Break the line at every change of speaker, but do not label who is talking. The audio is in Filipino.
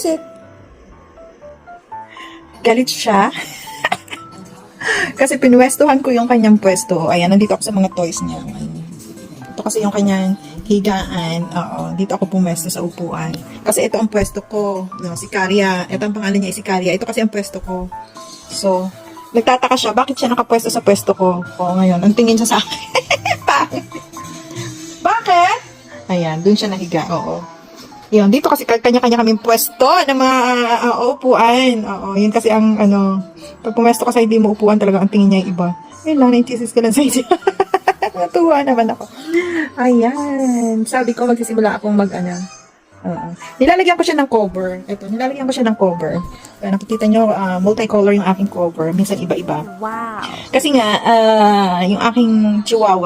Buisit. Galit siya. Kasi pinwestuhan ko yung kanyang pwesto. Ayan, nandito ako sa mga toys niya. Ito kasi yung kanyang higaan. Oo, dito ako pumwesto sa upuan. Kasi ito ang pwesto ko. No, si Karya. Ito ang pangalan niya, si Karya. Ito kasi ang pwesto ko. So, nagtataka siya, bakit siya nakapwesto sa pwesto ko? Oo, ngayon, ang tingin siya sa akin. Bakit? Ayan, dun siya nahiga. Oo. Yun, dito kasi kanya-kanya kaming pwesto ng mga upuan. Oo, yun kasi ang pag pumesto ka sa hindi mo upuan talaga ang tingin niya iba. Yun lang, naintisis ko lang sa inyo. Natuwa naman ako. Ayan. Sabi ko, magsisimula akong nilalagyan ko siya ng cover. Ito, nilalagyan ko siya ng cover. Nakikita nyo, multicolor yung aking cover. Minsan iba-iba.
Wow.
Kasi nga, yung aking chihuahua,